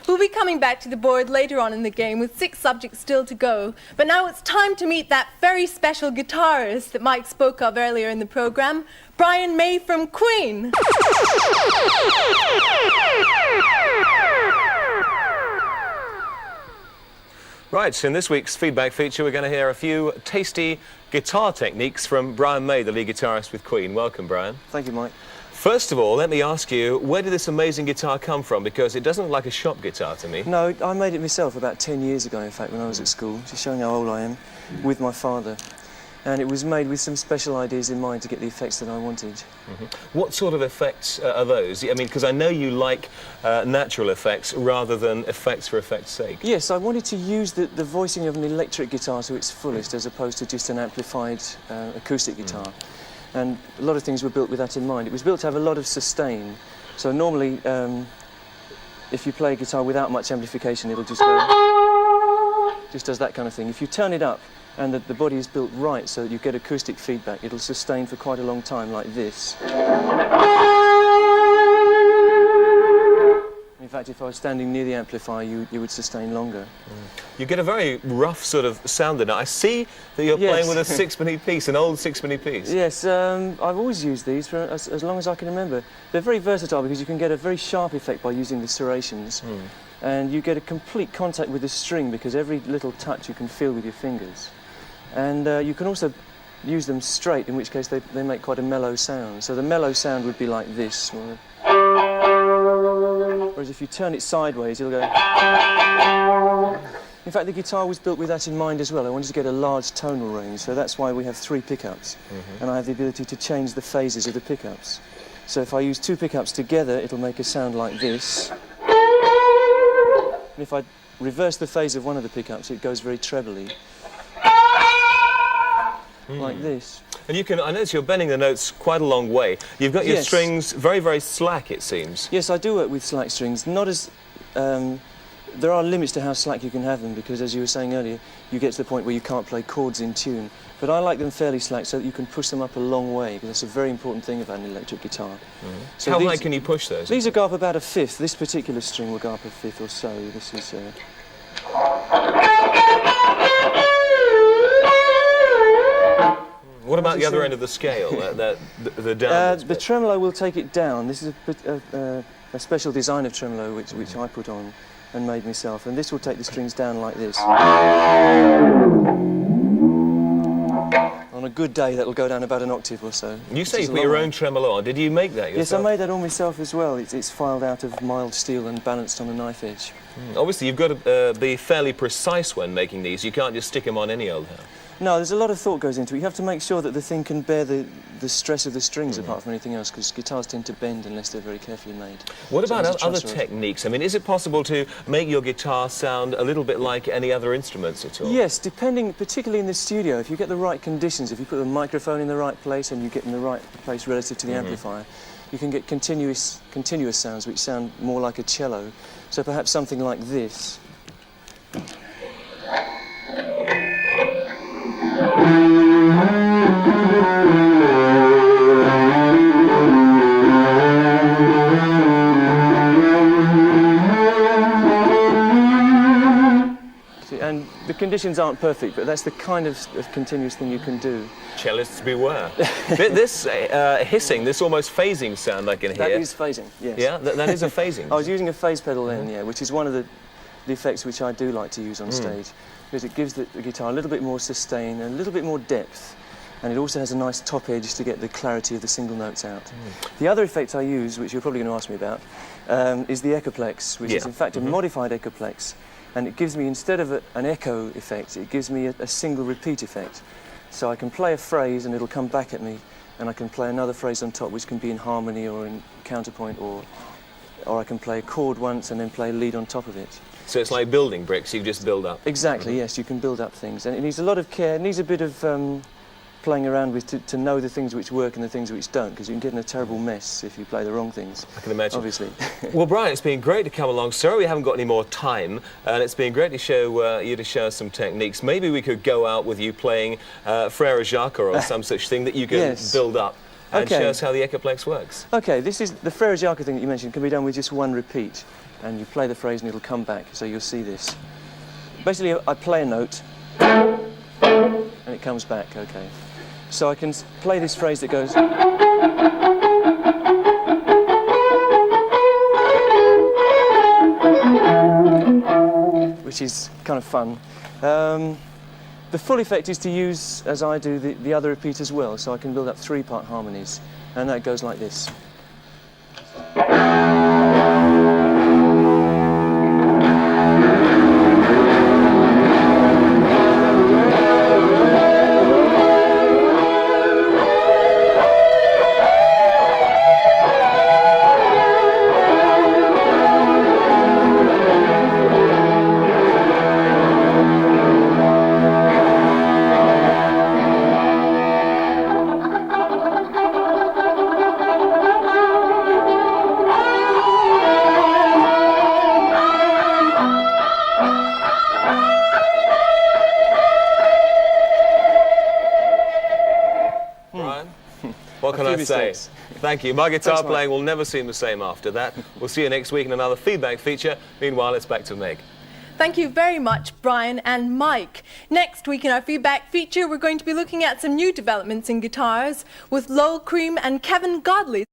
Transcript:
who'll be coming back to the board later on in the game with 6 subjects still to go. But now it's time to meet that very special guitarist that Mike spoke of earlier in the programme, Brian May from Queen. Right, so in this week's feedback feature, we're going to hear a few tasty guitar techniques from Brian May, the lead guitarist with Queen. Welcome, Brian. Thank you, Mike. First of all, let me ask you, where did this amazing guitar come from? Because it doesn't look like a shop guitar to me. No, I made it myself about 10 years ago, in fact, when I was at school, just showing how old I am, with my father. And it was made with some special ideas in mind to get the effects that I wanted. What sort of effects are those? I mean, because I know you like natural effects rather than effects for effect's sake. Yes, I wanted to use the voicing of an electric guitar to its fullest, as opposed to just an amplified acoustic guitar. And a lot of things were built with that in mind. It was built to have a lot of sustain. So normally, if you play a guitar without much amplification, it'll just go, just does that kind of thing. If you turn it up, and the body is built right so that you get acoustic feedback, it'll sustain for quite a long time, like this. In fact, if I was standing near the amplifier, you would sustain longer. You get a very rough sort of sound in it. I see that you're playing with a sixpenny piece, an old sixpenny piece. Yes, I've always used these for as long as I can remember. They're very versatile because you can get a very sharp effect by using the serrations. And you get a complete contact with the string because every little touch you can feel with your fingers. And you can also use them straight, in which case they make quite a mellow sound. So the mellow sound would be like this. Whereas if you turn it sideways, it'll go... In fact, the guitar was built with that in mind as well. I wanted to get a large tonal range, so that's why we have 3 pickups. And I have the ability to change the phases of the pickups. So if I use 2 pickups together, it'll make a sound like this. And if I reverse the phase of one of the pickups, it goes very trebly. Like this. And you can, I notice you're bending the notes quite a long way. You've got your strings very, very slack, it seems. Yes, I do work with slack strings. Not as... there are limits to how slack you can have them, because as you were saying earlier, you get to the point where you can't play chords in tune. But I like them fairly slack so that you can push them up a long way, because that's a very important thing about an electric guitar. So how high can you push those? These will go up about a fifth. This particular string will go up a fifth or so. This is... What about the other end of the scale, the downwards The tremolo will take it down. This is a special design of tremolo which I put on and made myself, and this will take the strings down like this. On a good day, that'll go down about an octave or so. You say you put your own tremolo on. Did you make that yourself? Yes, I made that all myself as well. It's filed out of mild steel and balanced on a knife edge. Obviously, you've got to be fairly precise when making these. You can't just stick them on any old how. No, there's a lot of thought goes into it. You have to make sure that the thing can bear the stress of the strings apart from anything else, because guitars tend to bend unless they're very carefully made. What about other techniques? I mean, is it possible to make your guitar sound a little bit like any other instruments at all? Yes, depending, particularly in the studio, if you get the right conditions, if you put the microphone in the right place and you get in the right place relative to the amplifier, you can get continuous sounds which sound more like a cello. So perhaps something like this. And the conditions aren't perfect, but that's the kind of continuous thing you can do. Cellists beware. This hissing, this almost phasing sound I can hear. That is phasing, yes. Yeah, that is a phasing. I was using a phase pedal then, yeah, which is one of the effects which I do like to use on stage, because it gives the guitar a little bit more sustain and a little bit more depth, and it also has a nice top edge to get the clarity of the single notes out. The other effect I use, which you're probably going to ask me about, is the echoplex, which is in fact a modified echoplex, and it gives me, instead of an echo effect, it gives me a single repeat effect. So I can play a phrase and it'll come back at me, and I can play another phrase on top which can be in harmony or in counterpoint, or I can play a chord once and then play a lead on top of it. So it's like building bricks, you just build up. Exactly, yes, you can build up things. And it needs a lot of care, it needs a bit of playing around with to know the things which work and the things which don't, because you can get in a terrible mess if you play the wrong things. I can imagine. Obviously. Well, Brian, it's been great to come along. Sorry we haven't got any more time, and it's been great to show you to show us some techniques. Maybe we could go out with you playing Frère Jacques or some such thing that you can build up and Okay. show us how the Echoplex works. Okay, this is the Ferragiaca thing that you mentioned can be done with just one repeat, and you play the phrase and it'll come back, so you'll see this. Basically, I play a note, and it comes back, okay. So I can play this phrase that goes... which is kind of fun. The full effect is to use, as I do, the other repeat as well, so I can build up three-part harmonies, and that goes like this. Brian, what can I few say? mistakes. Thank you. My guitar Thanks, Mike. playing will never seem the same after that. We'll see you next week in another feedback feature. Meanwhile, it's back to Meg. Thank you very much, Brian and Mike. Next week in our feedback feature, we're going to be looking at some new developments in guitars with Lowell Cream and Kevin Godley.